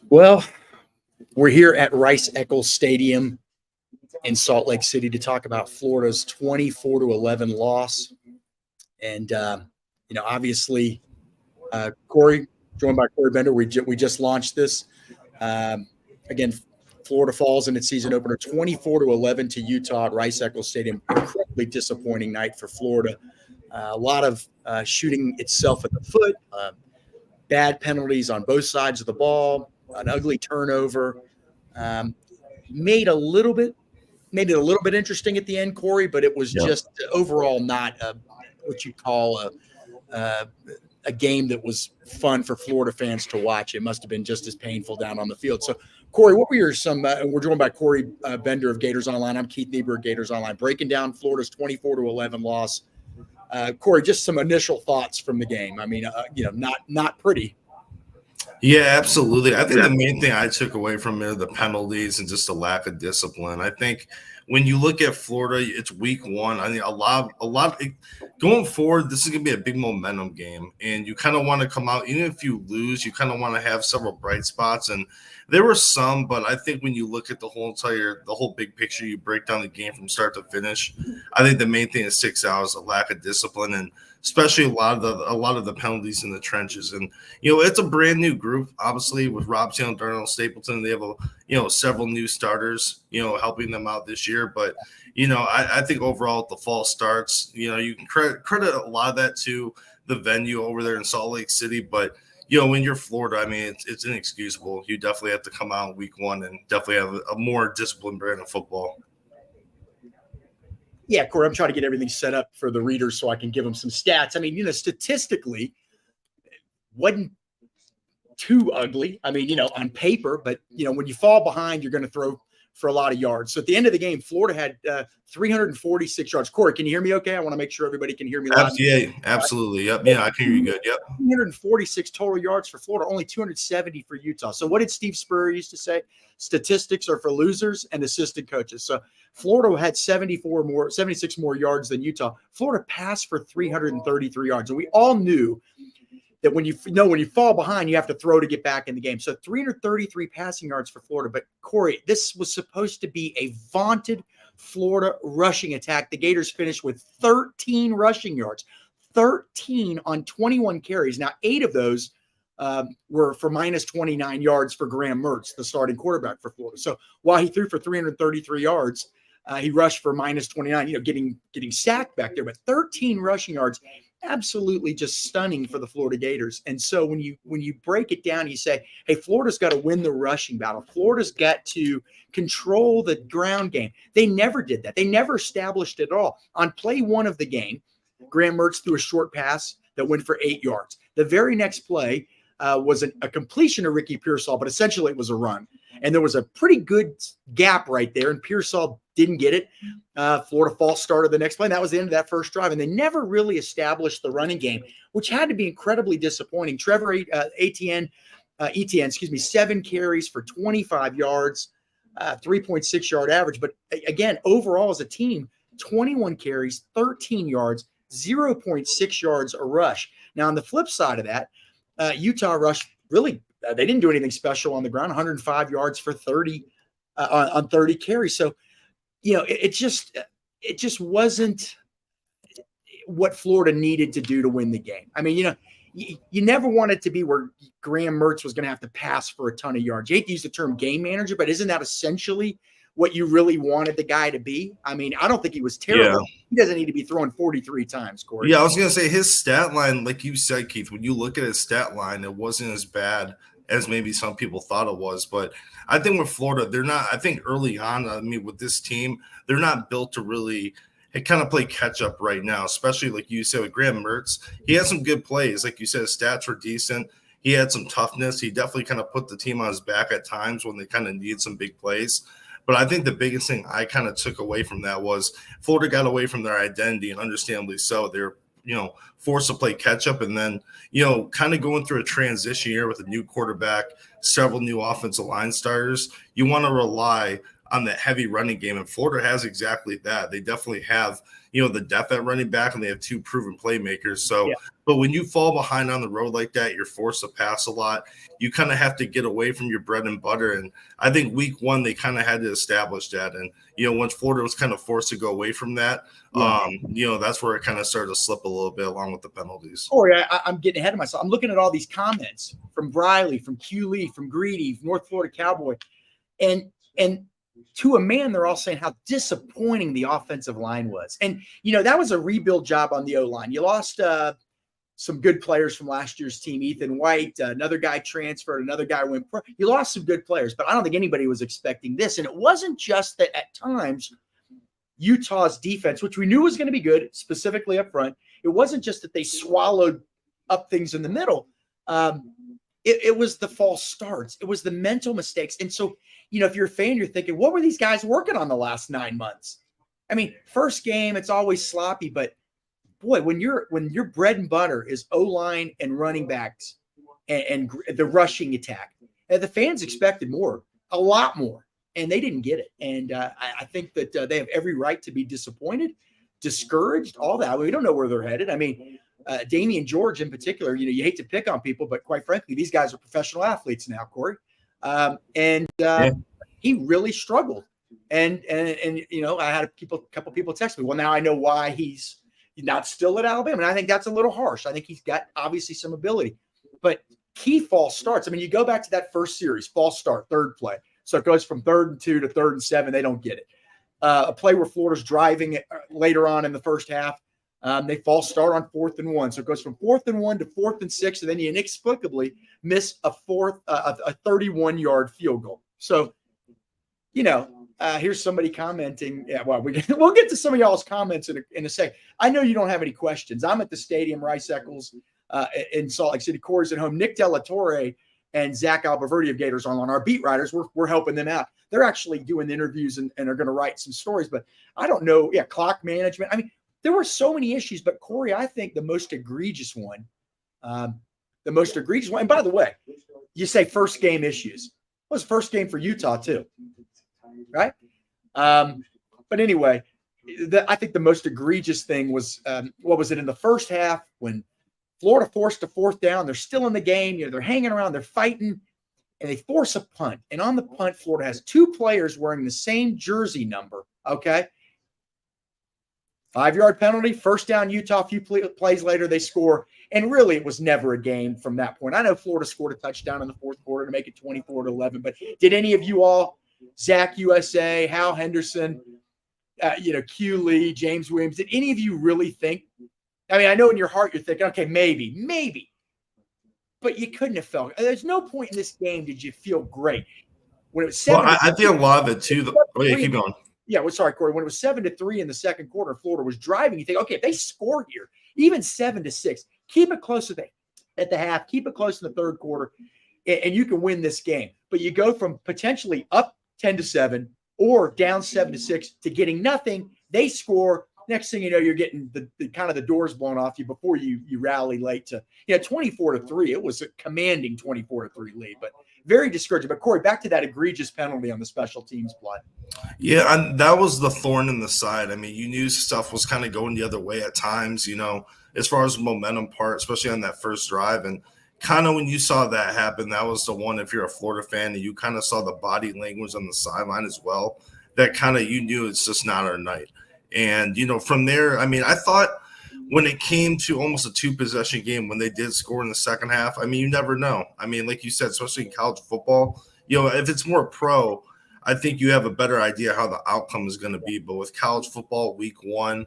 Well, we're here at Rice-Eccles Stadium in Salt Lake City to talk about Florida's 24-11 loss. And, obviously, Corey, joined by Corey Bender, we just launched this. Again, Florida falls in its season opener 24-11 to Utah at Rice-Eccles Stadium. Incredibly disappointing night for Florida. A lot of shooting itself at the foot, bad penalties on both sides of the ball, an ugly turnover. Made it a little bit interesting at the end, Corey, but it was just overall not what you call a game that was fun for Florida fans to watch. It must have been just as painful down on the field. So, Corey, what were your we're joined by Corey Bender of Gators Online. I'm Keith Niebuhr of Gators Online, breaking down Florida's 24-11 loss. Corey, just some initial thoughts from the game. I mean, not pretty. Yeah, absolutely. I think the main thing I took away from it are the penalties and just the lack of discipline. I think when you look at Florida, it's week one. I think a lot going forward, this is going to be a big momentum game. And you kind of want to come out, even if you lose, you kind of want to have several bright spots. And there were some, but I think when you look at the whole big picture, you break down the game from start to finish. I think the main thing that sticks out is a lack of discipline, and especially a lot of the penalties in the trenches. And it's a brand new group, obviously, with Rob Sale and Darnell Stapleton. They have several new starters, helping them out this year. But I think overall, the fall starts, you can credit a lot of that to the venue over there in Salt Lake City. But when you're Florida, I mean, it's inexcusable. You definitely have to come out in week one and definitely have a more disciplined brand of football. Yeah, Corey, I'm trying to get everything set up for the readers so I can give them some stats. I mean, statistically, it wasn't too ugly. I mean, on paper, but, when you fall behind, you're going to throw for a lot of yards. So at the end of the game, Florida had 346 yards. Corey, can you hear me okay? I want to make sure everybody can hear me loud. Yeah, absolutely. Yep. Yeah, I can hear you good. Yep. 346 total yards for Florida, only 270 for Utah. So what did Steve Spurrier used to say? Statistics are for losers and assistant coaches. So Florida had 76 more yards than Utah. Florida passed for 333 yards. And we all knew that when you fall behind, you have to throw to get back in the game. So 333 passing yards for Florida. But Corey, this was supposed to be a vaunted Florida rushing attack. The Gators finished with 13 rushing yards, 13 on 21 carries. Now, 8 of those were for minus 29 yards for Graham Mertz, the starting quarterback for Florida. So while he threw for 333 yards, he rushed for minus 29, getting sacked back there. But 13 rushing yards, absolutely just stunning for the Florida Gators. And so when you break it down, you say, hey, Florida's got to win the rushing battle. Florida's got to control the ground game. They never did that. They never established it at all. On play one of the game, Graham Mertz threw a short pass that went for 8 yards. The very next play was a completion of Ricky Pearsall, but essentially it was a run. And there was a pretty good gap right there, and Pearsall didn't get it. Florida false started the next play, and that was the end of that first drive. And they never really established the running game, which had to be incredibly disappointing. Trevor Etienne, 7 carries for 25 yards, 3.6 yard average. But again, overall as a team, 21 carries, 13 yards, 0.6 yards a rush. Now, on the flip side of that, Utah rushed really they didn't do anything special on the ground, 105 yards for 30 on 30 carries. So, it just wasn't what Florida needed to do to win the game. I mean, you never want it to be where Graham Mertz was going to have to pass for a ton of yards. You hate to use the term game manager, but isn't that essentially what you really wanted the guy to be? I mean, I don't think he was terrible. Yeah. He doesn't need to be throwing 43 times, Corey. Yeah, I was going to say his stat line, like you said, Keith, when you look at his stat line, it wasn't as bad as maybe some people thought it was. But I think with Florida, they're not – I think early on, with this team, they're not built to really kind of play catch-up right now, especially like you said with Graham Mertz. He had some good plays. Like you said, his stats were decent. He had some toughness. He definitely kind of put the team on his back at times when they kind of needed some big plays. But I think the biggest thing I kind of took away from that was Florida got away from their identity, and understandably so. They're, forced to play catch-up, and then, kind of going through a transition year with a new quarterback, several new offensive line starters. You want to rely on that heavy running game, and Florida has exactly that. They definitely have, the depth at running back, and they have 2 proven playmakers. So But when you fall behind on the road like that, you're forced to pass a lot. You kind of have to get away from your bread and butter. And I think week one, they kind of had to establish that. And, once Florida was kind of forced to go away from that, that's where it kind of started to slip a little bit along with the penalties. Corey, I'm getting ahead of myself. I'm looking at all these comments from Briley, from Q Lee, from Greedy, from North Florida Cowboy. And to a man, they're all saying how disappointing the offensive line was. And, that was a rebuild job on the O-line. You lost some good players from last year's team, Ethan White, another guy transferred, another guy went pro. You lost some good players, but I don't think anybody was expecting this. And it wasn't just that at times Utah's defense, which we knew was going to be good, specifically up front, it wasn't just that they swallowed up things in the middle. It was the false starts. It was the mental mistakes. And so, if you're a fan, you're thinking, what were these guys working on the last 9 months? I mean, first game, it's always sloppy, but boy, when your bread and butter is O-line and running backs and the rushing attack, the fans expected more, a lot more, and they didn't get it. And I think that they have every right to be disappointed, discouraged, all that. We don't know where they're headed. I mean, Damian George in particular, you hate to pick on people, but quite frankly, these guys are professional athletes now, Corey. He really struggled. And I had a couple people text me, well, now I know why he's not still at Alabama. And I think that's a little harsh. I think he's got obviously some ability, but key false starts. I mean, you go back to that first series, false start, third play. So it goes from 3rd and 2 to 3rd and 7. They don't get it. A play where Florida's driving it later on in the first half. They false start on 4th and 1. So it goes from 4th and 1 to 4th and 6. And then you inexplicably miss a 31-yard field goal. So, here's somebody commenting. Yeah, well, we'll get to some of y'all's comments in a sec. I know you don't have any questions. I'm at the stadium, Rice Eccles, in Salt Lake City. Corey's at home. Nick Della Torre and Zach Alberverdi of Gators on our beat writers. We're helping them out. They're actually doing interviews and are going to write some stories. But I don't know. Yeah, clock management. I mean, there were so many issues. But Corey, I think the most egregious one. And by the way, you say first game issues. It was first game for Utah too. Right. But anyway, I think the most egregious thing was, what was it in the first half when Florida forced a 4th down? They're still in the game. They're hanging around. They're fighting. And they force a punt. And on the punt, Florida has 2 players wearing the same jersey number. Okay. 5-yard penalty, first down Utah. A few plays later, they score. And really, it was never a game from that point. I know Florida scored a touchdown in the 4th quarter to make it 24-11. But did any of you all, Zach USA, Hal Henderson, Q Lee, James Williams, did any of you really think? I mean, I know in your heart you're thinking, okay, maybe. But you couldn't have felt. There's no point in this game did you feel great. When it was 7 I think a lot of it too. Keep going. Yeah, well, sorry, Corey. When it was 7-3 in the second quarter, Florida was driving. You think, okay, if they score here, even 7-6, keep it close at the half, keep it close in the 3rd quarter, and you can win this game. But you go from potentially up 10-7 or down 7-6 to getting nothing. They score. Next thing you know, you're getting the kind of the doors blown off you before you rally late to 24-3. It was a commanding 24-3 lead, but very discouraging. But Corey, back to that egregious penalty on the special teams play. Yeah, and that was the thorn in the side. I mean, you knew stuff was kind of going the other way at times, as far as the momentum part, especially on that first drive. And kind of when you saw that happen, that was the one, if you're a Florida fan, and you kind of saw the body language on the sideline as well, that kind of you knew it's just not our night. And, from there, I mean, I thought when it came to almost a 2-possession game, when they did score in the second half, I mean, you never know. I mean, like you said, especially in college football, if it's more pro, I think you have a better idea how the outcome is going to be. But with college football, week 1,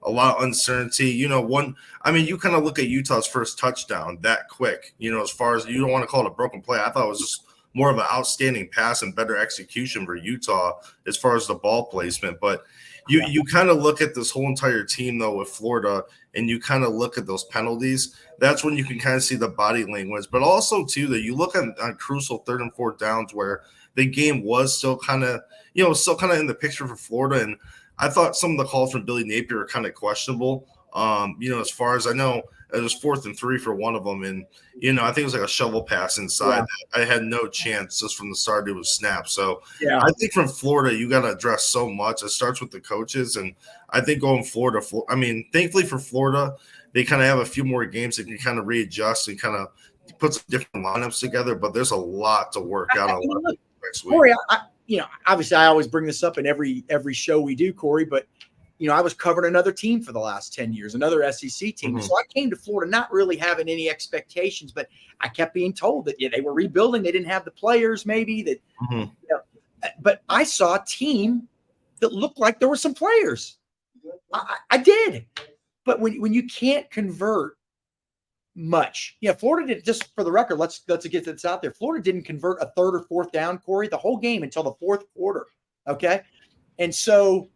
a lot of uncertainty. You kind of look at Utah's first touchdown that quick, as far as you don't want to call it a broken play. I thought it was just more of an outstanding pass and better execution for Utah as far as the ball placement. But you kind of look at this whole entire team, though, with Florida, and you kind of look at those penalties. That's when you can kind of see the body language. But also, too, that you look on crucial 3rd and 4th downs where the game was still kind of, in the picture for Florida. And I thought some of the calls from Billy Napier are kind of questionable. As far as I know, it was 4th and 3 for one of them. And, I think it was like a shovel pass inside. Yeah. I had no chance just from the start. It was snap. So yeah. I think from Florida, you got to address so much. It starts with the coaches. And I think going Florida, thankfully for Florida, they kind of have a few more games that can kind of readjust and kind of put some different lineups together. But there's a lot to work out on next week. Corey, obviously I always bring this up in every show we do, Corey, but I was covering another team for the last 10 years, another SEC team. So I came to Florida not really having any expectations, but I kept being told that they were rebuilding. They didn't have the players maybe that, but I saw a team that looked like there were some players. I did. But when you can't convert much, Florida did, just for the record, let's get this out there. Florida didn't convert a third or fourth down, Corey, the whole game until the fourth quarter. Okay. And so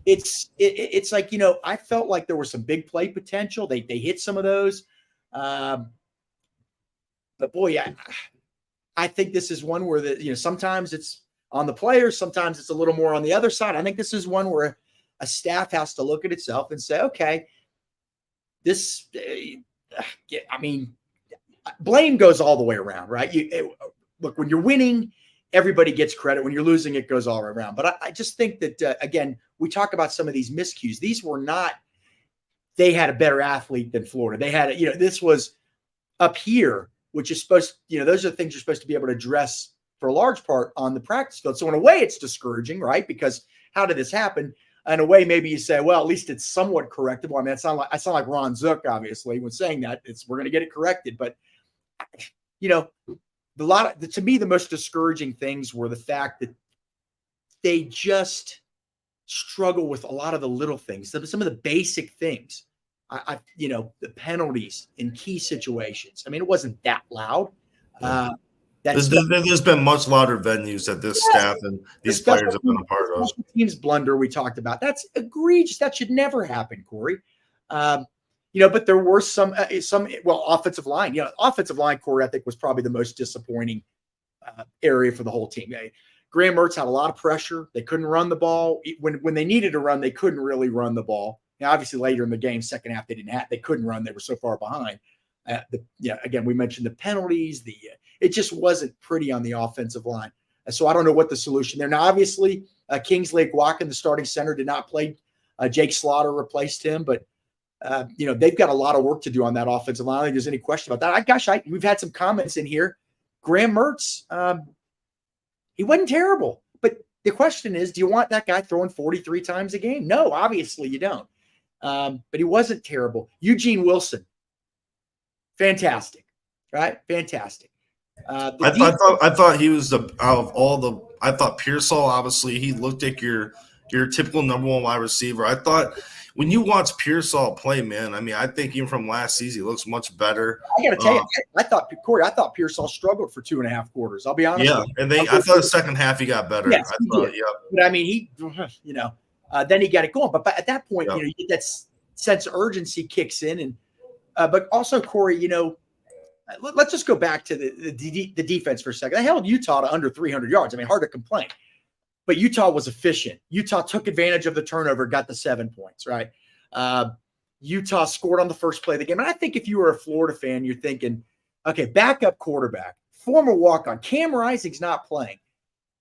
it's like, I felt like there was some big play potential. They hit some of those. But boy, I think this is one where sometimes it's on the players, sometimes it's a little more on the other side. I think this is one where a staff has to look at itself and say, okay, this, blame goes all the way around, right? Look, when you're winning, everybody gets credit. When you're losing, it goes all around. But I just think that, again, we talk about some of these miscues. These were not, they had a better athlete than Florida. They had, this was up here, which is supposed, those are the things you're supposed to be able to address for a large part on the practice field. So in a way, it's discouraging, right? Because how did this happen? In a way, maybe you say, well, at least it's somewhat correctable. I mean, I sound like Ron Zook, obviously, when saying that. We're going to get it corrected. But, to me, the most discouraging things were the fact that they just struggle with a lot of the little things, some of the basic things. The penalties in key situations. I mean, it wasn't that loud. There's been much louder venues that this staff and these players have been a part of. Teams blunder we talked about. That's egregious. That should never happen, Corey. But there were some offensive line. Offensive line, Corey, I think was probably the most disappointing area for the whole team. Graham Mertz had a lot of pressure. They couldn't run the ball. When they needed to run, they couldn't really run the ball. Now, obviously, later in the game, second half, they couldn't run. They were so far behind. Again, we mentioned the penalties. It just wasn't pretty on the offensive line. So I don't know what the solution there. Now, obviously, Kingsley Aguakin, the starting center, did not play. Jake Slaughter replaced him, but they've got a lot of work to do on that offensive line. I don't think there's any question about that. We've had some comments in here. Graham Mertz, he wasn't terrible, but the question is, do you want that guy throwing 43 times a game? No, obviously you don't. But he wasn't terrible. Eugene Wilson, fantastic, right? Fantastic. I thought he was I thought Pearsall, obviously, he looked like your typical number one wide receiver. I thought when you watch Pearsall play, man, I think even from last season, he looks much better. I got to tell you, I thought Pearsall struggled for 2.5 quarters. I'll be honest. Yeah, and I thought the second half he got better. Yes, but then he got it going. But at that point, you get that sense of urgency kicks in, and but also, Corey, let's just go back to the defense for a second. They held Utah to under 300 yards. Hard to complain. But Utah was efficient. Utah took advantage of the turnover, got the 7 points, right? Utah scored on the first play of the game. And I think if you were a Florida fan, you're thinking, okay, backup quarterback, former walk-on, Cam Rising's not playing.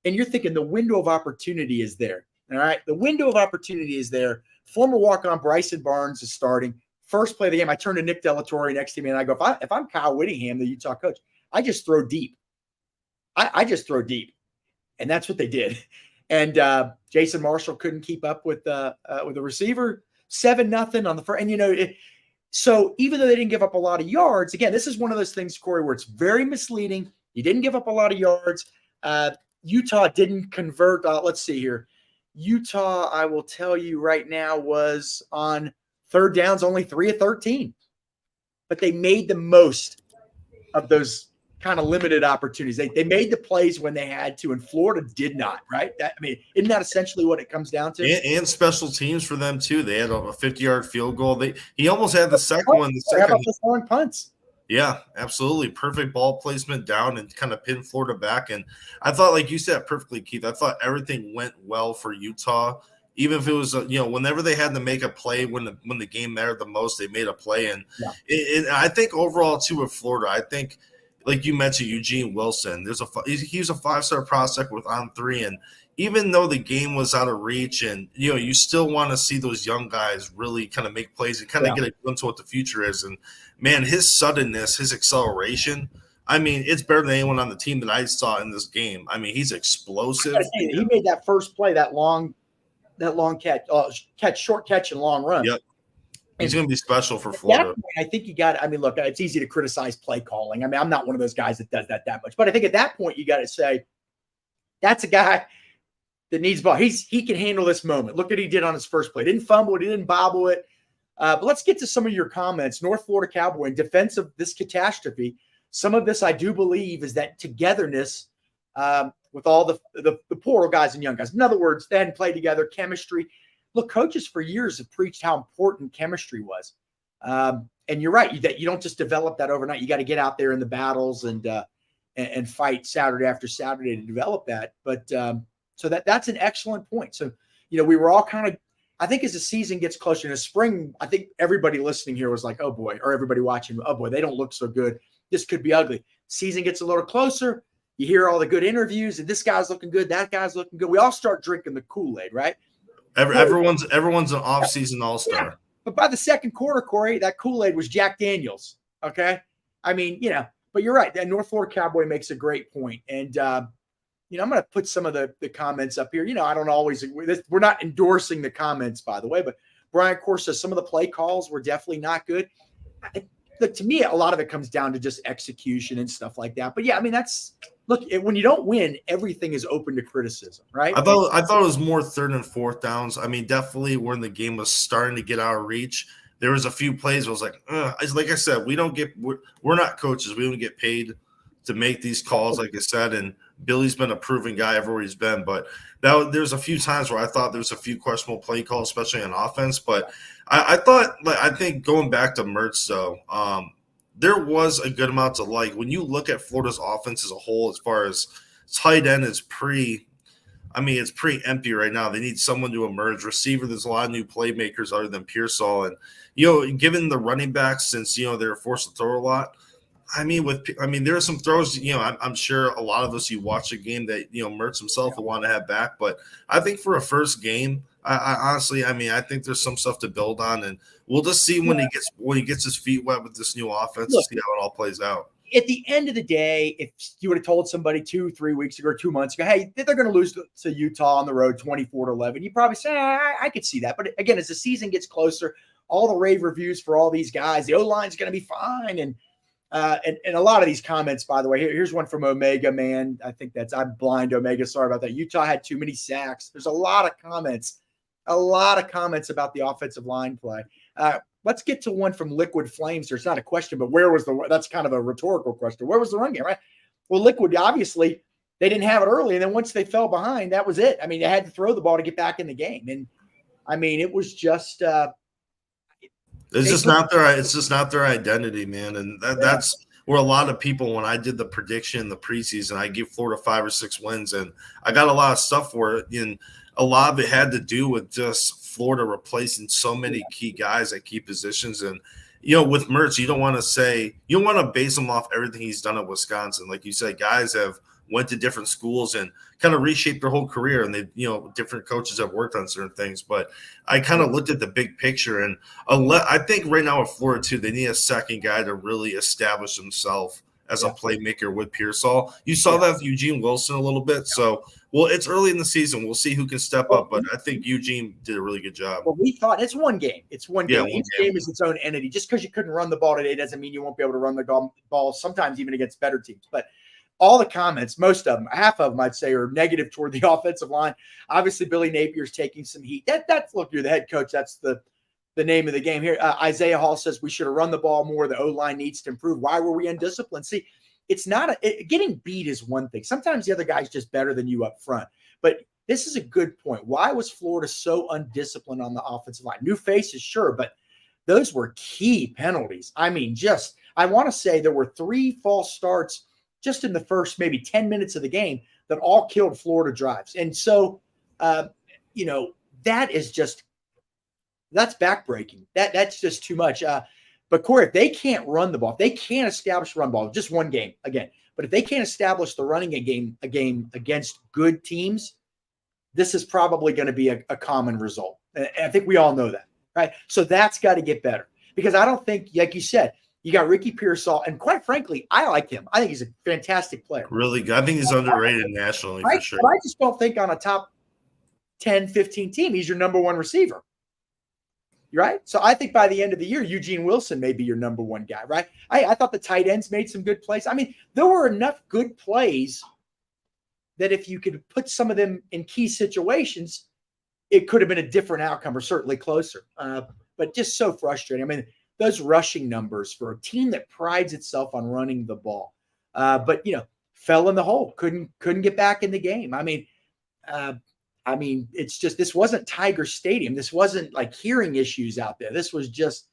And you're thinking the window of opportunity is there, all right? The window of opportunity is there. Former walk-on Bryson Barnes is starting. First play of the game, I turn to Nick Delatorre next to me, and I go, if I'm Kyle Whittingham, the Utah coach, I just throw deep. I just throw deep. And that's what they did. And Jason Marshall couldn't keep up with the receiver. 7-0 on the first. And, so even though they didn't give up a lot of yards, again, this is one of those things, Corey, where it's very misleading. You didn't give up a lot of yards. Utah didn't convert. Let's see here. Utah, I will tell you right now, was on third downs only 3 of 13. But they made the most of those kind of limited opportunities. They made the plays when they had to, and Florida did not, right? Isn't that essentially what it comes down to? And special teams for them, too. They had a 50-yard field goal. He almost had the second one. How about the throwing punts? Yeah, absolutely. Perfect ball placement down and kind of pinned Florida back. And I thought, like you said perfectly, Keith, I thought everything went well for Utah. Even if it was, whenever they had to make a play when the game mattered the most, they made a play. And I think overall, too, with Florida, I think like you mentioned, Eugene Wilson. He was a 5-star prospect with On3, and even though the game was out of reach, and you still want to see those young guys really kind of make plays and kind of get a glimpse of what the future is. And man, his suddenness, his acceleration. I mean, it's better than anyone on the team that I saw in this game. I mean, he's explosive. He made that first play, that long catch, short catch and long run. Yep. He's going to be special for Florida. Point, I think you got – I mean, look, it's easy to criticize play calling. I mean, I'm not one of those guys that does that much. But I think at that point you got to say that's a guy that needs ball. He can handle this moment. Look what he did on his first play. Didn't fumble it. He didn't bobble it. But let's get to some of your comments. North Florida Cowboy, in defense of this catastrophe, some of this I do believe is that togetherness with all the poor guys and young guys. In other words, they hadn't played together, chemistry. Look, coaches for years have preached how important chemistry was. And you're right, that you don't just develop that overnight. You got to get out there in the battles and fight Saturday after Saturday to develop that. But so that's an excellent point. So, we were all kind of, I think as the season gets closer in the spring, I think everybody listening here was like, oh boy, or everybody watching, oh boy, they don't look so good. This could be ugly. Season gets a little closer. You hear all the good interviews and this guy's looking good. That guy's looking good. We all start drinking the Kool-Aid, right? Everyone's an off-season all-star. Yeah. But by the second quarter, Corey, that Kool-Aid was Jack Daniels. Okay. I mean, but you're right. That North Florida Cowboy makes a great point. And, I'm going to put some of the comments up here. I don't always – we're not endorsing the comments, by the way. But Brian Course says some of the play calls were definitely not good. Look, to me, a lot of it comes down to just execution and stuff like that. But, yeah, I mean, when you don't win, everything is open to criticism, right? I thought it was more third and fourth downs. I mean, definitely when the game was starting to get out of reach, there was a few plays where I was like, like I said, we're not coaches. We don't get paid to make these calls, like I said, and Billy's been a proven guy everywhere he's been. But there's a few times where I thought there was a few questionable play calls, especially on offense. But I think going back to Mertz, though, there was a good amount to like. When you look at Florida's offense as a whole, as far as tight end is pretty empty right now. They need someone to emerge. Receiver, there's a lot of new playmakers other than Pearsall. And, given the running backs, since, they're forced to throw a lot, there are some throws, I'm sure a lot of us, you watch a game that, Mertz himself will want to have back. But I think for a first game, I honestly, I think there's some stuff to build on, and we'll just see when he gets his feet wet with this new offense to see how it all plays out. At the end of the day, if you would have told somebody 2-3 weeks ago or 2 months ago, hey, they're going to lose to Utah on the road 24-11, you probably say, I could see that. But again, as the season gets closer, all the rave reviews for all these guys, the O-line is going to be fine. And a lot of these comments, by the way, here's one from Omega, man. I think I'm blind, Omega. Sorry about that. Utah had too many sacks. There's a lot of comments about the offensive line play. Let's get to one from Liquid Flames here. It's not a question, but that's kind of a rhetorical question. Where was the run game, right? Well, Liquid, obviously, they didn't have it early. And then once they fell behind, that was it. I mean, they had to throw the ball to get back in the game. And, it was just it's just not their identity, man. And that's where a lot of people, when I did the prediction in the preseason, I give Florida 5 or 6 wins, and I got a lot of stuff for it. And a lot of it had to do with just Florida replacing so many key guys at key positions. And, with Mertz, you don't want to base him off everything he's done at Wisconsin. Like you said, guys have went to different schools and kind of reshaped their whole career. And they, different coaches have worked on certain things. But I kind of looked at the big picture, and I think right now at Florida too, they need a second guy to really establish himself as a playmaker with Pearsall. You saw that with Eugene Wilson a little bit. So, it's early in the season. We'll see who can step up. But I think Eugene did a really good job. Well, we thought it's one game. It's one game. Each game is its own entity. Just because you couldn't run the ball today doesn't mean you won't be able to run the ball sometimes even against better teams. But all the comments, most of them, half of them, I'd say, are negative toward the offensive line. Obviously, Billy Napier's taking some heat. That's look, you're the head coach. That's the name of the game here. Isaiah Hall says we should have run the ball more. The O-line needs to improve. Why were we undisciplined? See, it's not getting beat is one thing. Sometimes the other guy's just better than you up front. But this is a good point. Why was Florida so undisciplined on the offensive line? New faces, sure, but those were key penalties. I want to say there were 3 false starts just in the first maybe 10 minutes of the game that all killed Florida drives. And so, that is just – that's backbreaking. That's just too much. But Corey, if they can't run the ball, if they can't establish run ball, just one game again. But if they can't establish the running a game against good teams, this is probably going to be a common result. And I think we all know that, right? So that's got to get better because I don't think, like you said, you got Ricky Pearsall, and quite frankly, I like him. I think he's a fantastic player. Really good. I think he's underrated nationally for sure. But I just don't think on a top 10, 15 team, he's your number one receiver. Right? So I think by the end of the year, Eugene Wilson may be your number one guy, right? I thought the tight ends made some good plays. I mean, there were enough good plays that if you could put some of them in key situations, it could have been a different outcome or certainly closer. But just so frustrating. I mean, those rushing numbers for a team that prides itself on running the ball, but fell in the hole, couldn't get back in the game. I mean, it's just, this wasn't Tiger Stadium. This wasn't like hearing issues out there. This was just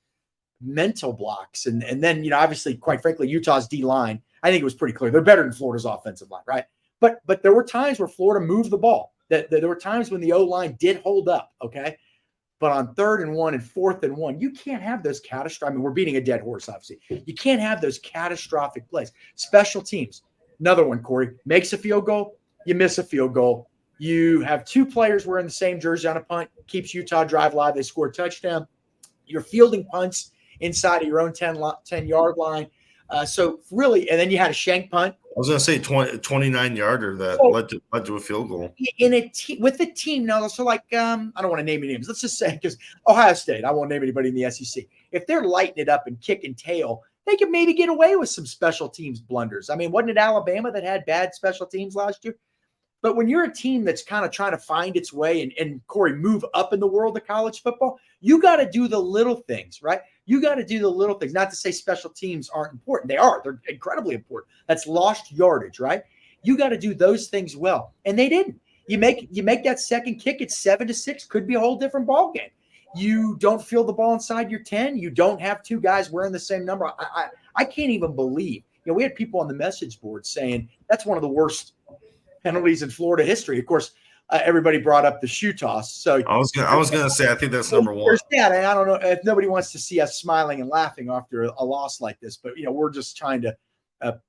mental blocks. And then, obviously, quite frankly, Utah's D-line, I think it was pretty clear. They're better than Florida's offensive line, right? But there were times where Florida moved the ball. That there were times when the O-line did hold up, okay? But on 3rd and 1 and 4th and 1, you can't have those catastrophic. I mean, we're beating a dead horse, obviously. You can't have those catastrophic plays. Special teams. Another one, Corey. Makes a field goal, you miss a field goal. You have two players wearing the same jersey on a punt, keeps Utah drive live. They score a touchdown. You're fielding punts inside of your own 10-yard line. So really, and then you had a shank punt. I was going to say 29-yarder that led to a field goal. With the team now, so like I don't want to name any names. Let's just say because Ohio State, I won't name anybody in the SEC. If they're lighting it up and kicking tail, they could maybe get away with some special teams blunders. I mean, wasn't it Alabama that had bad special teams last year? But when you're a team that's kind of trying to find its way and Corey, move up in the world of college football, you got to do the little things, right? You got to do the little things. Not to say special teams aren't important. They are. They're incredibly important. That's lost yardage, right? You got to do those things well. And they didn't. You make that second kick, it's 7-6, could be a whole different ball game. You don't feel the ball inside your 10. You don't have two guys wearing the same number. I can't even believe. We had people on the message board saying that's one of the worst penalties in Florida history. Of course, everybody brought up the shoe toss. So I was gonna say I think that's number one. That, and I don't know if nobody wants to see us smiling and laughing after a loss like this, but we're just trying to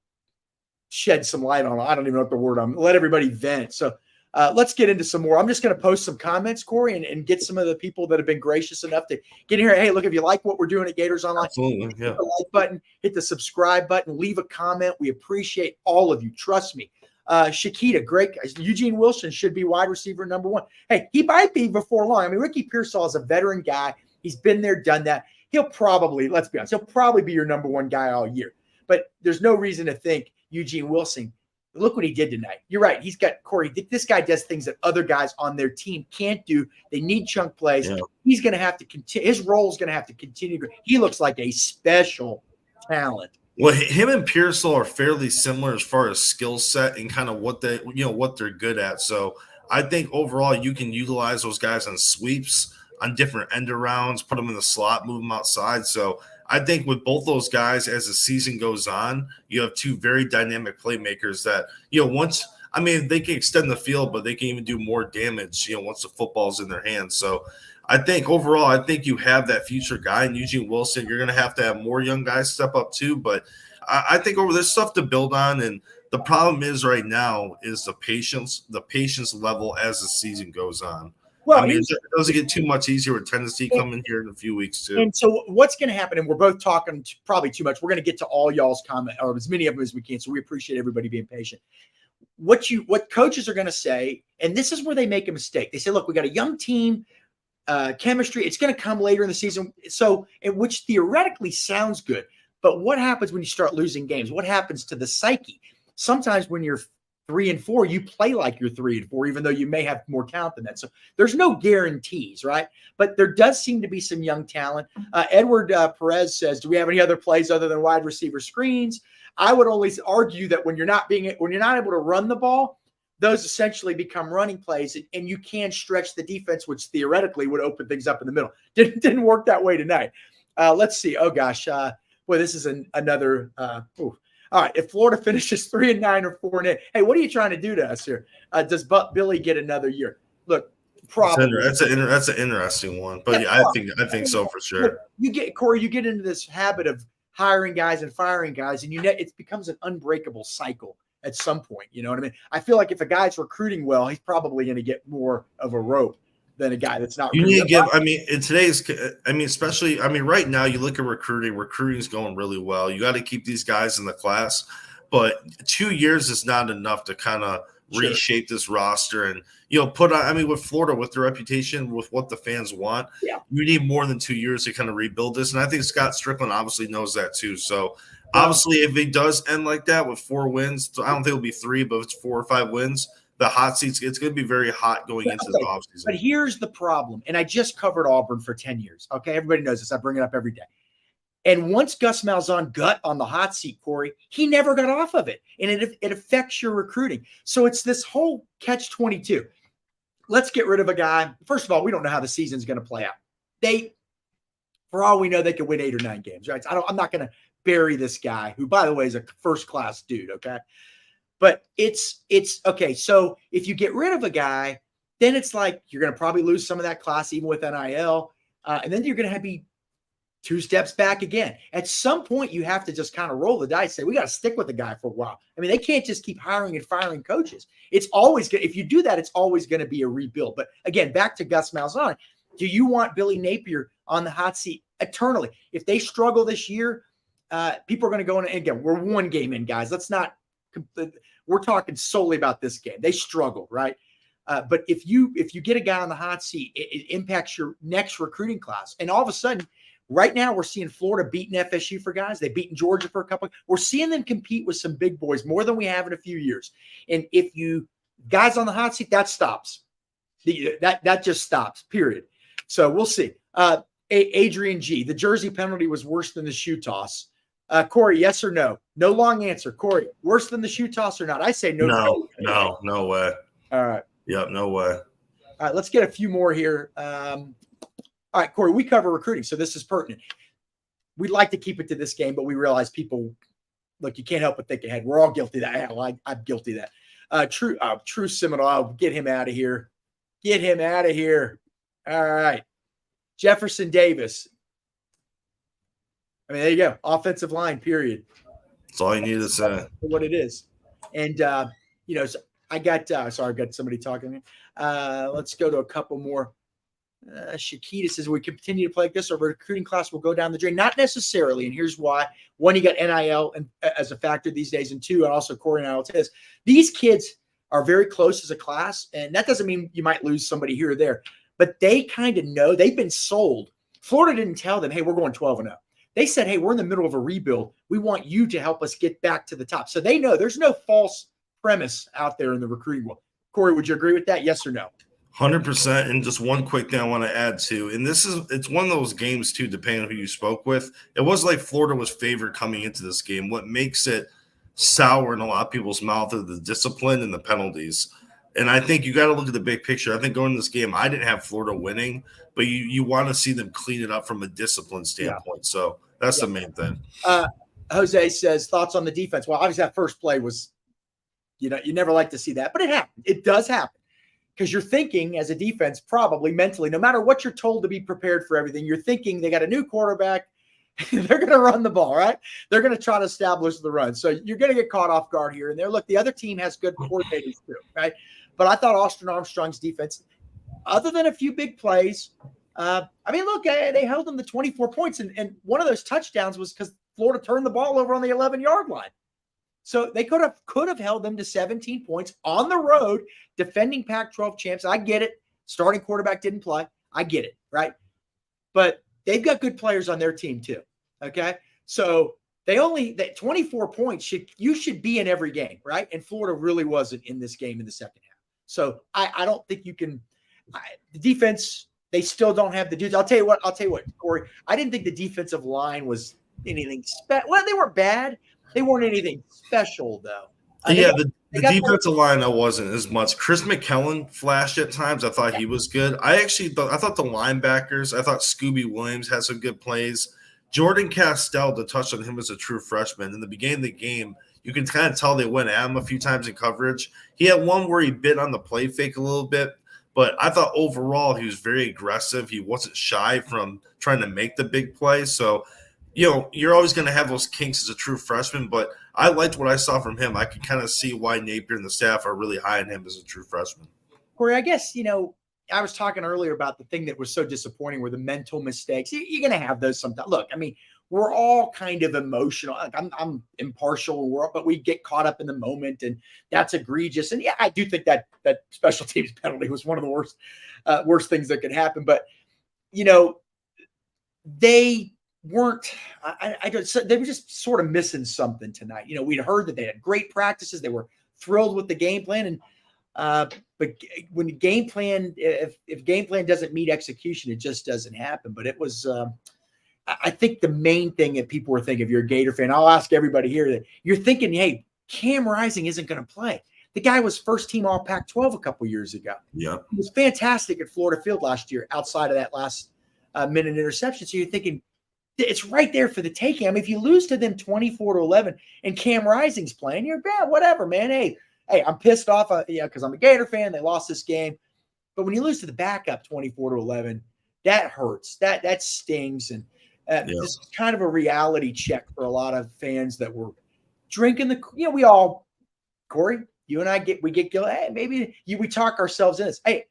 shed some light on it. I don't even know what the word. Let everybody vent. So let's get into some more. I'm just going to post some comments, Corey, and get some of the people that have been gracious enough to get in here. Hey, look, if you like what we're doing at Gators Online, absolutely, hit the like button, hit the subscribe button, leave a comment. We appreciate all of you. Trust me. Shakita, great guys. Eugene Wilson should be wide receiver number one. Hey, he might be before long. I mean, Ricky Pearsall is a veteran guy. He's been there, done that. He'll probably, let's be honest, he'll probably be your number one guy all year. But there's no reason to think Eugene Wilson, look what he did tonight. You're right. He's got Corey. This guy does things that other guys on their team can't do. They need chunk plays. Yeah. He's going to have to continue. His role is going to have to continue. He looks like a special talent. Well, him and Pearsall are fairly similar as far as skill set and kind of what they're good at. So I think overall you can utilize those guys on sweeps, on different end arounds, put them in the slot, move them outside. So I think with both those guys, as the season goes on, you have two very dynamic playmakers that, they can extend the field, but they can even do more damage, once the football's in their hands. So I think overall, you have that future guy in Eugene Wilson. You're going to have more young guys step up too. But I think there's stuff to build on. And the problem is right now is the patience level as the season goes on. Well, it doesn't get too much easier with Tennessee coming here in a few weeks too. And so what's going to happen, and we're both talking probably too much. We're going to get to all y'all's comment, or as many of them as we can. So we appreciate everybody being patient. What coaches are going to say, and this is where they make a mistake. They say, look, we got a young team. Chemistry, it's going to come later in the season. So, which theoretically sounds good, but what happens when you start losing games? What happens to the psyche? Sometimes when you're 3-4, you play like you're 3-4, even though you may have more talent than that. So there's no guarantees, right? But there does seem to be some young talent. Edward Perez says, do we have any other plays other than wide receiver screens? I would only argue that when you're not able to run the ball, those essentially become running plays, and you can stretch the defense, which theoretically would open things up in the middle. Didn't work that way tonight. Let's see. Oh, gosh. This is another all right, if Florida finishes 3-9 or 4-8, hey, what are you trying to do to us here? Does Billy get another year? Look, Probably. That's an interesting one, but yeah, I think so for sure. You get into this habit of hiring guys and firing guys, and it becomes an unbreakable cycle at some point. You know what I mean? I feel like if a guy's recruiting well, he's probably going to get more of a rope than a guy that's not. You need to give. I mean, in today's. I mean, especially. I mean, right now you look at recruiting. Recruiting is going really well. You got to keep these guys in the class, but 2 years is not enough to kind of reshape this roster and put on. I mean, with Florida, with their reputation, with what the fans want, you need more than 2 years to kind of rebuild this. And I think Scott Strickland obviously knows that too. So obviously, if it does end like that with 4 wins, I don't think it'll be 3, but if it's 4 or 5 wins, the hot seats, it's going to be very hot going into the offseason. But here's the problem, and I just covered Auburn for 10 years. Okay, everybody knows this. I bring it up every day. And once Gus Malzahn got on the hot seat, Corey, he never got off of it. And it affects your recruiting. So it's this whole catch-22. Let's get rid of a guy. First of all, we don't know how the season's going to play out. For all we know, they could win 8 or 9 games, right? So I'm not going to bury this guy, who, by the way, is a first-class dude, okay? But it's okay. So if you get rid of a guy, then it's like you're going to probably lose some of that class, even with NIL. And then you're going to be 2 steps back again. At some point, you have to just kind of roll the dice, say, we got to stick with the guy for a while. I mean, they can't just keep hiring and firing coaches. It's always good. If you do that, it's always going to be a rebuild. But again, back to Gus Malzahn, do you want Billy Napier on the hot seat eternally? If they struggle this year, people are going to go in. And again, we're 1 game in, guys. Let's not. We're talking solely about this game. They struggle, right? But if you get a guy on the hot seat, it impacts your next recruiting class. And all of a sudden, right now, we're seeing Florida beating FSU for guys. They've beaten Georgia for a couple. We're seeing them compete with some big boys more than we have in a few years. And if you guys on the hot seat, that stops. That just stops, period. So we'll see. Adrian G., the jersey penalty was worse than the shoe toss. Corey, yes or no? No long answer. Corey, worse than the shoe toss or not? I say no. No way. All right. Yep, no way. All right, let's get a few more here. All right, Corey, we cover recruiting, so this is pertinent. We'd like to keep it to this game, but we realize people, look, you can't help but think ahead. We're all guilty of that. I'm guilty of that. True Seminole, I'll get him out of here. Get him out of here. All right. Jefferson Davis. I mean, there you go. Offensive line, period. That's all you need to say. What it is. And, so I got sorry, I've got somebody talking to me. Let's go to a couple more. Shakita says, we continue to play like this, our recruiting class will go down the drain. Not necessarily, and here's why. 1, you got NIL as a factor these days, and 2, and also Corey and I will tell us, these kids are very close as a class, and that doesn't mean you might lose somebody here or there, but they kind of know. They've been sold. Florida didn't tell them, hey, we're going 12-0. They said, hey, we're in the middle of a rebuild. We want you to help us get back to the top. So they know there's no false premise out there in the recruiting world. Corey, would you agree with that? Yes or no? 100%. And just one quick thing I want to add to, and it's one of those games too, depending on who you spoke with. It was like Florida was favored coming into this game. What makes it sour in a lot of people's mouth are the discipline and the penalties. And I think you got to look at the big picture. I think going into this game, I didn't have Florida winning, but you want to see them clean it up from a discipline standpoint. Yeah. So that's the main thing. Jose says, thoughts on the defense? Well, obviously that first play was, you never like to see that, but it happened. It does happen because you're thinking as a defense, probably mentally, no matter what you're told to be prepared for everything, you're thinking they got a new quarterback. They're going to run the ball, right? They're going to try to establish the run. So you're going to get caught off guard here and there. Look, the other team has good coordinators too, right? But I thought Austin Armstrong's defense, other than a few big plays, look, they held them to 24 points. And one of those touchdowns was because Florida turned the ball over on the 11-yard line. So they could have held them to 17 points on the road, defending Pac-12 champs. I get it. Starting quarterback didn't play. I get it, right? But they've got good players on their team too, okay? So that 24 points, you should be in every game, right? And Florida really wasn't in this game in the second half. So I don't think you can the defense, they still don't have the dudes. I'll tell you what, Corey, I didn't think the defensive line was anything special. Well, they weren't bad. They weren't anything special, though. The defensive line, I wasn't as much. Chris McKellen flashed at times. I thought he was good. I thought the linebackers, I thought Scooby Williams had some good plays. Jordan Castell, to touch on him as a true freshman, in the beginning of the game, you can kind of tell they went at him a few times in coverage. He had one where he bit on the play fake a little bit, But I thought overall he was very aggressive. He wasn't shy from trying to make the big play. So, you're always going to have those kinks as a true freshman, but I liked what I saw from him. I could kind of see why Napier and the staff are really high on him as a true freshman. Corey, I guess, I was talking earlier about the thing that was so disappointing were the mental mistakes. You're going to have those sometimes. Look, I mean, we're all kind of emotional. I'm impartial, but we get caught up in the moment, and that's egregious. And yeah, I do think that special teams penalty was one of the worst things that could happen. But they weren't. They were just sort of missing something tonight. We'd heard that they had great practices. They were thrilled with the game plan, and but when game plan, if game plan doesn't meet execution, it just doesn't happen. But it was. I think the main thing that people were thinking, if you're a Gator fan, I'll ask everybody here that you're thinking, hey, Cam Rising isn't going to play. The guy was first team All Pac-12 a couple years ago. Yeah, he was fantastic at Florida Field last year outside of that last minute interception. So you're thinking it's right there for the taking. I mean, if you lose to them 24-11 and Cam Rising's playing, you're bad, whatever, man. Hey, I'm pissed off, because I'm a Gator fan. They lost this game. But when you lose to the backup 24-11, that hurts. That stings. And this is kind of a reality check for a lot of fans that were drinking we all, Corey, you and I get guilty. Hey, maybe we talk ourselves in this. Hey,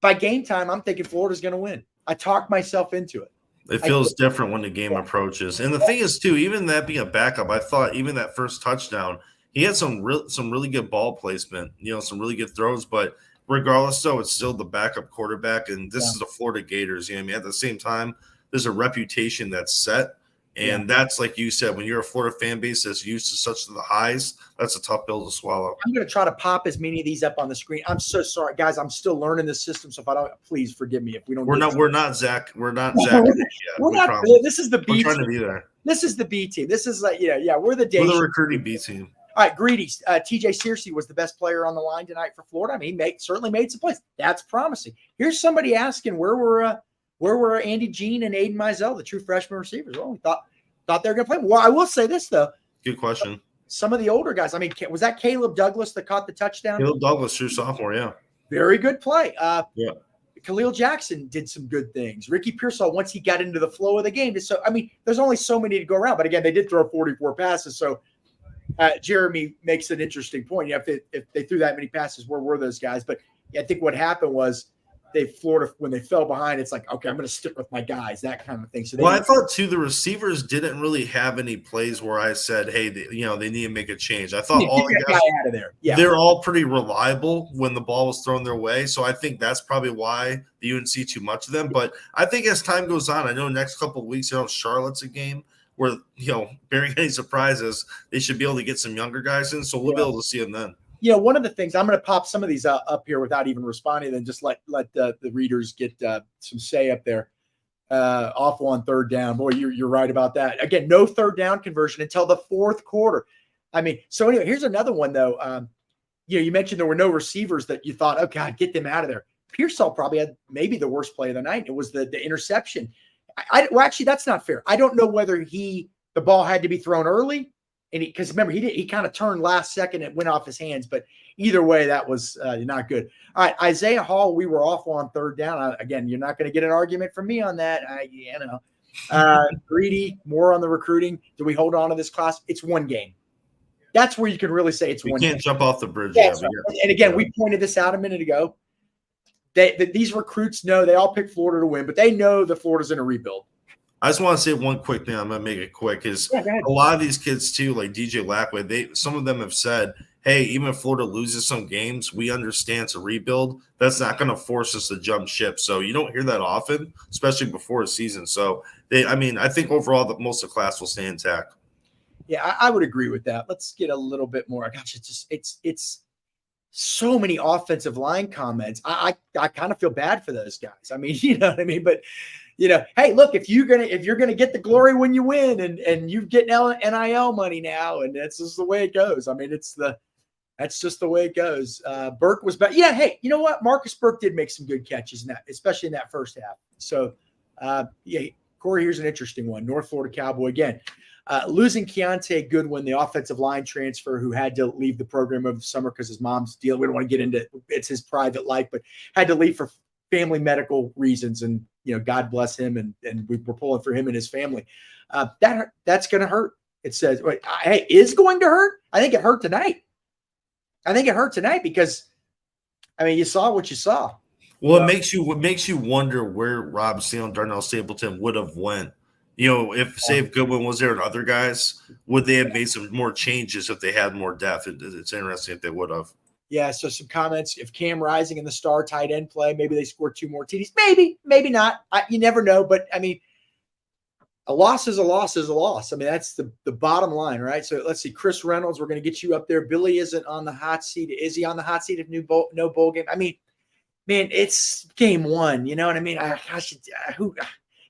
by game time, I'm thinking Florida's going to win. I talk myself into it. It feels different when the game approaches. And the thing is, too, even that being a backup, I thought even that first touchdown, he had some really good ball placement, some really good throws. But regardless, though, it's still the backup quarterback, and this is the Florida Gators. At the same time, there's a reputation that's set, and that's like you said, when you're a Florida fan base that's used to such the highs, that's a tough pill to swallow. I'm going to try to pop as many of these up on the screen. I'm so sorry, guys. I'm still learning this system, so if I don't, please forgive me if we don't. We're not Zach. We're not Zach. We're not. This is the B. We're trying to be there. This is the B team. This is like we're the day. We're the recruiting B team. All right, Greedy. TJ Searcy was the best player on the line tonight for Florida. I mean, he certainly made some plays. That's promising. Here's somebody asking where were Andy Jean and Aiden Mizell, the true freshman receivers? Well, we thought they were going to play. Well, I will say this, though. Good question. Some of the older guys. I mean, was that Caleb Douglas that caught the touchdown? Caleb Douglas, true sophomore, yeah. Very good play. Yeah. Khalil Jackson did some good things. Ricky Pearsall, once he got into the flow of the game. So, I mean, there's only so many to go around. But, again, they did throw 44 passes. So, Jeremy makes an interesting point. If they threw that many passes, where were those guys? But I think what happened was Florida, when they fell behind, it's like, okay, I'm going to stick with my guys, that kind of thing. So I thought too, the receivers didn't really have any plays where I said, hey, they need to make a change. I thought all the guys out of there. Yeah, they're all pretty reliable when the ball was thrown their way. So I think that's probably why you didn't see too much of them. But I think as time goes on, I know next couple of weeks, Charlotte's a game where, bearing any surprises, they should be able to get some younger guys in. So we'll be able to see them then. One of the things, I'm going to pop some of these up here without even responding, then just let the readers get some say up there. Awful on third down. Boy, you're right about that. Again, no third down conversion until the fourth quarter. I mean, so anyway, here's another one, though. You mentioned there were no receivers that you thought, oh, God, get them out of there. Pearsall probably had maybe the worst play of the night. It was the interception. Well, actually, that's not fair. I don't know whether the ball had to be thrown early. And because remember, he kind of turned last second. It went off his hands. But either way, that was not good. All right, Isaiah Hall, we were awful on third down. Again, you're not going to get an argument from me on that. Greedy, more on the recruiting. Do we hold on to this class? It's one game. That's where you can really say it's one game. You can't jump off the bridge. Yeah, and again, we pointed this out a minute ago. These recruits know they all picked Florida to win, but they know that Florida's in a rebuild. I just want to say one quick thing. I'm going to make it quick. Is a lot of these kids, too, like DJ Lackway, some of them have said, hey, even if Florida loses some games, we understand it's a rebuild. That's not going to force us to jump ship. So you don't hear that often, especially before a season. So, I think overall that most of the class will stay intact. Yeah, I would agree with that. Let's get a little bit more. Gosh, it's so many offensive line comments. I kind of feel bad for those guys. I mean, you know what I mean? But hey, look, if you're gonna get the glory when you win, and you get NIL money now, and that's just the way it goes. I mean, that's just the way it goes. Burke was back. Yeah, hey, you know what? Marcus Burke did make some good catches in that, especially in that first half. So, Corey, here's an interesting one. North Florida Cowboy again. Losing Keontae Goodwin, the offensive line transfer, who had to leave the program over the summer because his mom's deal. We don't want to get into it's his private life, but had to leave for family medical reasons. And God bless him, and we're pulling for him and his family. That's going to hurt. It says, hey, is going to hurt. I think it hurt tonight. Because you saw what you saw. Well, it makes you wonder where Rob Sale and Darnell Stapleton would have went. If Goodwin was there and other guys, would they have made some more changes if they had more depth? It's interesting if they would have. Yeah, so some comments. If Cam Rising and the star tight end play, maybe they score 2 more TDs. Maybe not. You never know. But, a loss is a loss is a loss. That's the bottom line, right? So let's see. Chris Reynolds, we're going to get you up there. Billy isn't on the hot seat. Is he on the hot seat if no bowl game? Man, it's game 1. You know what I mean?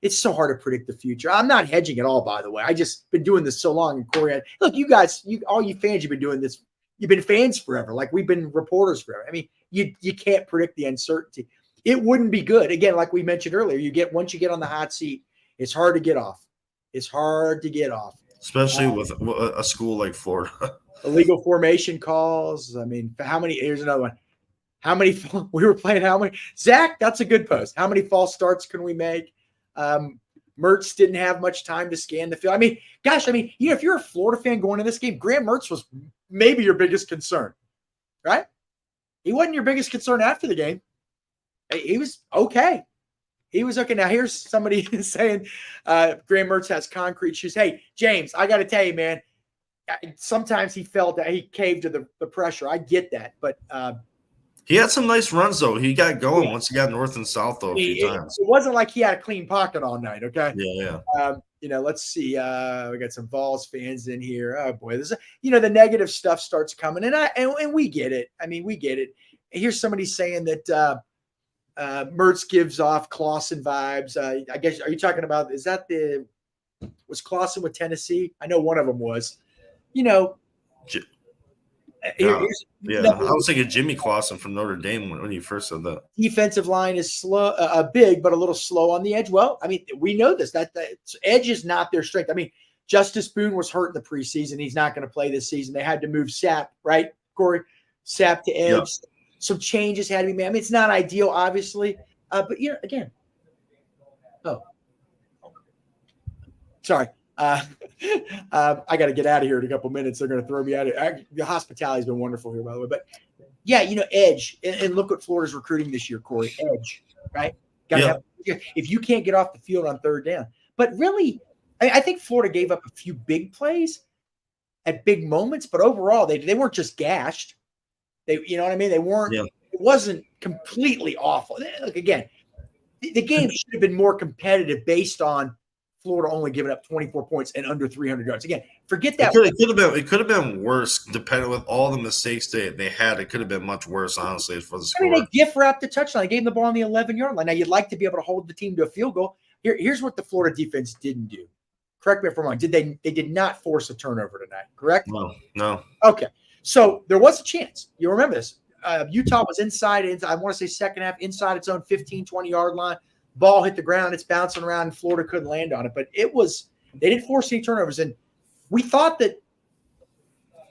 It's so hard to predict the future. I'm not hedging at all, by the way. I just been doing this so long. And Corey, look, you guys, all you fans, you've been doing this. You've been fans forever. Like we've been reporters forever. You can't predict the uncertainty. It wouldn't be good. Again, like we mentioned earlier, once you get on the hot seat, it's hard to get off. Especially with a school like Florida. Illegal formation calls. Here's another one. We were playing how many? Zach, that's a good post. How many false starts can we make? Mertz didn't have much time to scan the field. If you're a Florida fan going to this game, Graham Mertz was maybe your biggest concern, right? He wasn't your biggest concern after the game. He was okay. Now, here's somebody saying Graham Mertz has concrete shoes. Hey, James, I got to tell you, man, sometimes he felt that he caved to the pressure. I get that, but he had some nice runs, though. He got going once he got north and south, though, a few times. It wasn't like he had a clean pocket all night, okay? Yeah. Let's see. We got some Vols fans in here. Oh, boy. This the negative stuff starts coming, and we get it. We get it. Here's somebody saying that Mertz gives off Clausen vibes. I guess, are you talking about, was Clausen with Tennessee? I know one of them was. I was thinking Jimmy Clausen from Notre Dame when you first said that. Defensive line is slow, big, but a little slow on the edge. Well, we know this. That edge is not their strength. Justice Boone was hurt in the preseason. He's not going to play this season. They had to move Sapp, right, Corey? Sapp to edge. Yep. Some changes had to be made. It's not ideal, obviously. But, again. Oh. Sorry. I got to get out of here in a couple minutes. They're going to throw me out of here. The hospitality has been wonderful here, by the way. But, yeah, edge. And look what Florida's recruiting this year, Corey. Edge, right? If you can't get off the field on third down. But really, I think Florida gave up a few big plays at big moments. But overall, they weren't just gashed. You know what I mean? They weren't. Yeah. It wasn't completely awful. Look, again, the game should have been more competitive based on Florida only giving up 24 points and under 300 yards. Again, forget that. It could have been worse, depending with all the mistakes they had. It could have been much worse, honestly, for the score. They gift wrapped the touchdown. They gave them the ball on the 11-yard line. Now, you'd like to be able to hold the team to a field goal. Here's what the Florida defense didn't do. Correct me if I'm wrong. They did not force a turnover tonight, correct? No. Okay. So there was a chance. You remember this. Utah was inside, I want to say second half, inside its own 15, 20-yard line. Ball hit the ground. It's bouncing around, and Florida couldn't land on it. But they didn't force any turnovers. And we thought that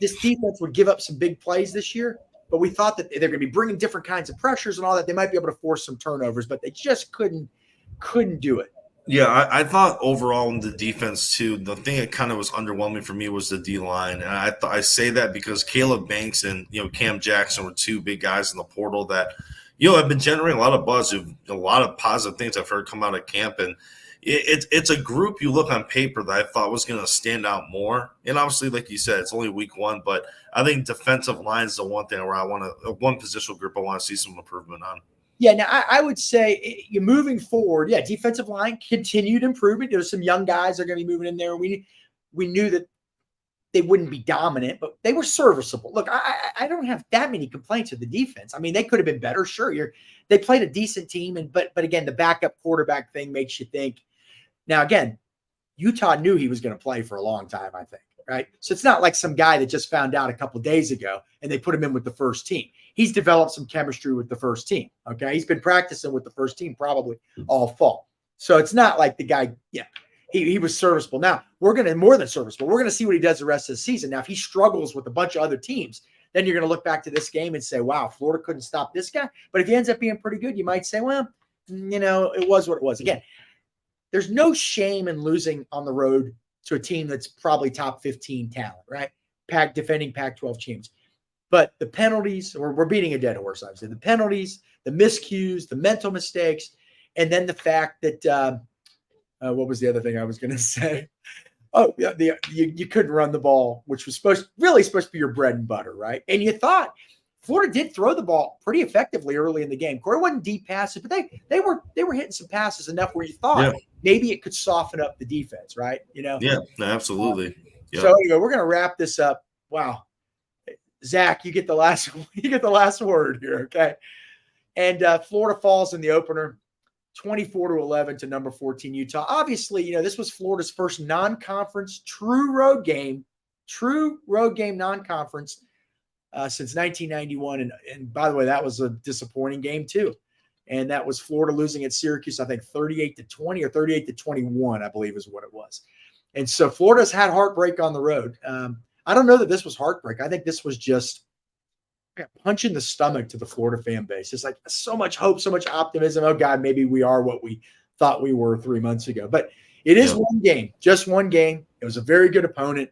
this defense would give up some big plays this year, but we thought that they're going to be bringing different kinds of pressures and all that. They might be able to force some turnovers, but they just couldn't do it. Yeah, I thought overall in the defense too, the thing that kind of was underwhelming for me was the D-line. And I say that because Caleb Banks and Cam Jackson were two big guys in the portal that have been generating a lot of buzz, a lot of positive things I've heard come out of camp. And it's a group you look on paper that I thought was going to stand out more. And obviously, like you said, it's only week 1, but I think defensive line is the one thing where one positional group I want to see some improvement on. Yeah, now I would say you're moving forward. Yeah, defensive line, continued improvement. There's some young guys that are going to be moving in there. We knew that they wouldn't be dominant, but they were serviceable. Look, I don't have that many complaints with the defense. They could have been better. Sure, they played a decent team, but again, the backup quarterback thing makes you think. Now, again, Utah knew he was going to play for a long time, I think, right? So it's not like some guy that just found out a couple days ago and they put him in with the first team. He's developed some chemistry with the first team, okay? He's been practicing with the first team probably all fall. So it's not like the guy, he was serviceable. Now we're going to more than serviceable. We're going to see what he does the rest of the season. Now, if he struggles with a bunch of other teams, then you're going to look back to this game and say, wow, Florida couldn't stop this guy. But if he ends up being pretty good, you might say, well, it was what it was. Again, there's no shame in losing on the road to a team that's probably top 15 talent, right? Defending Pac-12 champs. But the penalties, we're beating a dead horse, obviously. The penalties, the miscues, the mental mistakes, and then the fact that what was the other thing I was going to say? Oh, yeah, you couldn't run the ball, which was supposed to be your bread and butter, right? And you thought Florida did throw the ball pretty effectively early in the game. Corey wasn't deep passes, but they were hitting some passes enough where you thought maybe it could soften up the defense, right? Yeah, absolutely. So anyway, we're going to wrap this up. Wow, Zach, you get the last word here, okay? And Florida falls in the opener, 24-11 to number 14 Utah. Obviously, this was Florida's first non-conference true road game non-conference since 1991. And by the way, that was a disappointing game too. And that was Florida losing at Syracuse, I think 38-20 or 38-21, I believe is what it was. And so Florida's had heartbreak on the road. I don't know that this was heartbreak. I think this was just a punch in the stomach to the Florida fan base. It's like so much hope, so much optimism. Oh God, maybe we are what we thought we were 3 months ago. But it is one game, just one game. It was a very good opponent.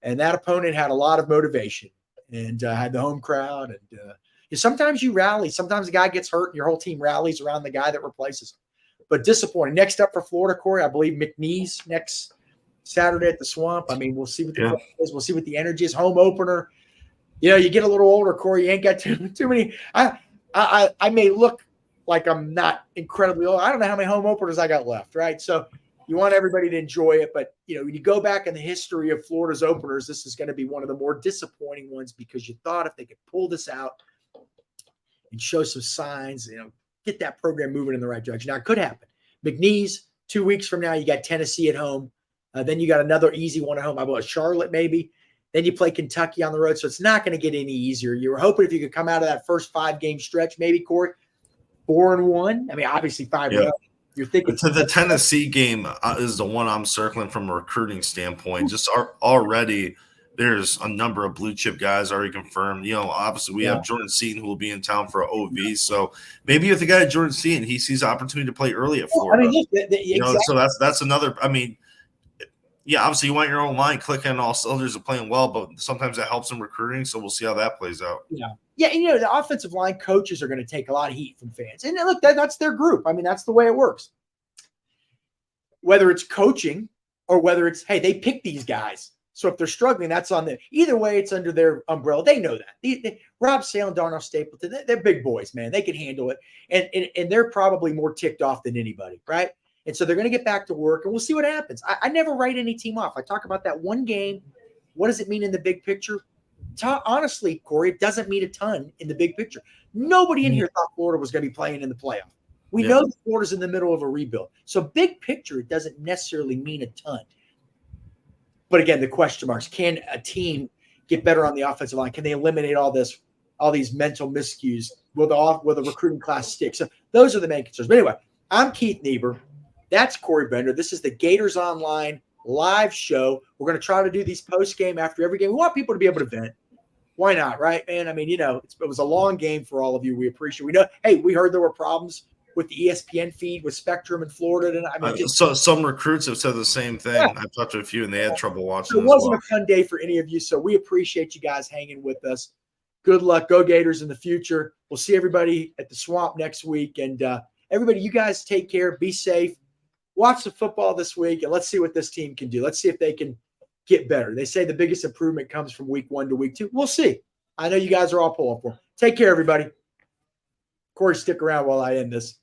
And that opponent had a lot of motivation and had the home crowd. And sometimes you rally. Sometimes a guy gets hurt and your whole team rallies around the guy that replaces him. But disappointing. Next up for Florida, Corey, I believe McNeese next Saturday at the Swamp. I mean, we'll see what the is. We'll see what the energy is. Home opener. You get a little older, Corey. You ain't got too many. I may look like I'm not incredibly old. I don't know how many home openers I got left, right? So you want everybody to enjoy it. But, when you go back in the history of Florida's openers, this is going to be one of the more disappointing ones because you thought if they could pull this out and show some signs, get that program moving in the right direction. Now, it could happen. McNeese, 2 weeks from now, you got Tennessee at home. Then you got another easy one at home. I believe Charlotte maybe. Then you play Kentucky on the road. So it's not going to get any easier. You were hoping if you could come out of that first 5-game stretch, maybe, Corey, 4-1. I mean, obviously 5-0. You're thinking to the Tennessee game is the one I'm circling from a recruiting standpoint. Just already there's a number of blue chip guys already confirmed. Obviously we have Jordan Seaton who will be in town for OV. So maybe if the guy Jordan Seaton, he sees the opportunity to play early at Florida. Exactly. So that's another. I mean, obviously you want your own line clicking on all cylinders and playing well, but sometimes that helps in recruiting. So we'll see how that plays out. Yeah, and the offensive line coaches are going to take a lot of heat from fans. And look, that's their group. I mean, that's the way it works. Whether it's coaching or whether it's, hey, they pick these guys. So if they're struggling, that's on them. Either way, it's under their umbrella. They know that. Rob Sale and Darnell Stapleton, they're big boys, man. They can handle it. And they're probably more ticked off than anybody, right? And so they're going to get back to work, and we'll see what happens. I never write any team off. I talk about that one game. What does it mean in the big picture? Honestly, Corey, it doesn't mean a ton in the big picture. Nobody in here thought Florida was going to be playing in the playoff. We know that Florida's in the middle of a rebuild. So big picture, it doesn't necessarily mean a ton. But again, the question marks, can a team get better on the offensive line? Can they eliminate all these mental miscues? Will the recruiting class stick? So those are the main concerns. But anyway, I'm Keith Niebuhr. That's Corey Bender. This is the Gators Online live show. We're going to try to do these post-game after every game. We want people to be able to vent. Why not, right, man? I mean, it was a long game for all of you. We appreciate it. We heard there were problems with the ESPN feed with Spectrum in Florida. And I mean, so some recruits have said the same thing. Yeah. I've talked to a few, and they had trouble watching. It wasn't a fun day for any of you, so we appreciate you guys hanging with us. Good luck. Go Gators in the future. We'll see everybody at the Swamp next week. And everybody, you guys take care. Be safe. Watch the football this week, and let's see what this team can do. Let's see if they can get better. They say the biggest improvement comes from week 1 to week 2. We'll see. I know you guys are all pulling for them. Take care, everybody. Corey, stick around while I end this.